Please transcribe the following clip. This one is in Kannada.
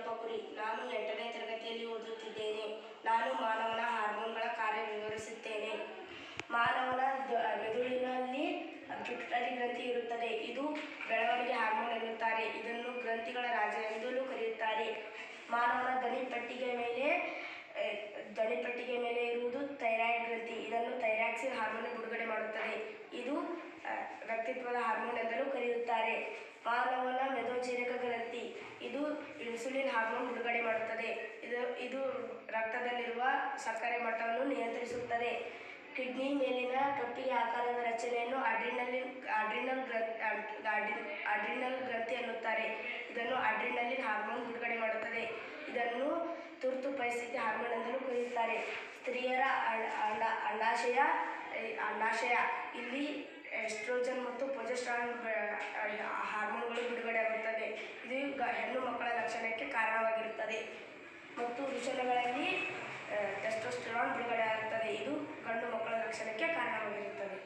ವೀರಪ್ಪ ಕುರಿ. ನಾನು 8ನೇ ತರಗತಿಯಲ್ಲಿ ಓದುತ್ತಿದ್ದೇನೆ. ನಾನು ಮಾನವನ ಹಾರ್ಮೋನ್ಗಳ ಕಾರ್ಯ ವಿವರಿಸುತ್ತೇನೆ. ಮಾನವನ ಮೆದುಳಿನಲ್ಲಿ ಪಿಟ್ಯುಟರಿ ಗ್ರಂಥಿ ಇರುತ್ತದೆ. ಇದು ಬೆಳವಣಿಗೆ ಹಾರ್ಮೋನ್ ಎನ್ನುತ್ತಾರೆ. ಇದನ್ನು ಗ್ರಂಥಿಗಳ ರಾಜ ಎಂದಲೂ ಕರೆಯುತ್ತಾರೆ. ಮಾನವನ ಧ್ವನಿಪೆಟ್ಟಿಗೆ ಮೇಲೆ ಇರುವುದು ಥೈರಾಯ್ಡ್ ಗ್ರಂಥಿ. ಇದನ್ನು ಥೈರಾಕ್ಸಿನ್ ಹಾರ್ಮೋನ್ ಬಿಡುಗಡೆ ಮಾಡುತ್ತದೆ. ಇದು ವ್ಯಕ್ತಿತ್ವದ ಹಾರ್ಮೋನ್ ಎಂದಲೂ ಕರೆಯುತ್ತಾರೆ. ಮಾನವನ ಮೇದೋಜೀರಕ ಗ್ರಂಥಿ ಇದು ಇನ್ಸುಲಿನ್ ಹಾರ್ಮೋನ್ ಬಿಡುಗಡೆ ಮಾಡುತ್ತದೆ. ಇದು ರಕ್ತದಲ್ಲಿರುವ ಸಕ್ಕರೆ ಮಟ್ಟವನ್ನು ನಿಯಂತ್ರಿಸುತ್ತದೆ. ಕಿಡ್ನಿ ಮೇಲಿನ ಕಪ್ಪಿಗೆ ಆಕಾರದ ರಚನೆಯನ್ನು ಅಡ್ರಿನಲ್ ಗ್ರಂಥಿ ಎನ್ನುತ್ತಾರೆ. ಇದನ್ನು ಅಡ್ರಿನಲಿನ್ ಹಾರ್ಮೋನ್ ಬಿಡುಗಡೆ ಮಾಡುತ್ತದೆ. ಇದನ್ನು ತುರ್ತು ಪರಿಸ್ಥಿತಿ ಹಾರ್ಮೋನ್ ಎಂದಲೂ ಕರೆಯುತ್ತಾರೆ. ಸ್ತ್ರೀಯರ ಅಂಡಾಶಯ ಇಲ್ಲಿ ಎಸ್ಟ್ರೋಜನ್ ಮತ್ತು ಪ್ರೊಜೆಸ್ಟರಾನ್ ಹಾರ್ಮೋನ್ಗಳು ಬಿಡುಗಡೆಯಾಗುತ್ತದೆ. ಇದು ಹೆಣ್ಣು ಮಕ್ಕಳ ಲಕ್ಷಣಕ್ಕೆ ಕಾರಣವಾಗಿರುತ್ತದೆ. ಮತ್ತು ವೃಷಣಗಳಲ್ಲಿ ಟೆಸ್ಟೋಸ್ಟೆರಾನ್ ಬಿಡುಗಡೆಯಾಗುತ್ತದೆ. ಇದು ಗಂಡು ಮಕ್ಕಳ ಲಕ್ಷಣಕ್ಕೆ ಕಾರಣವಾಗಿರುತ್ತದೆ.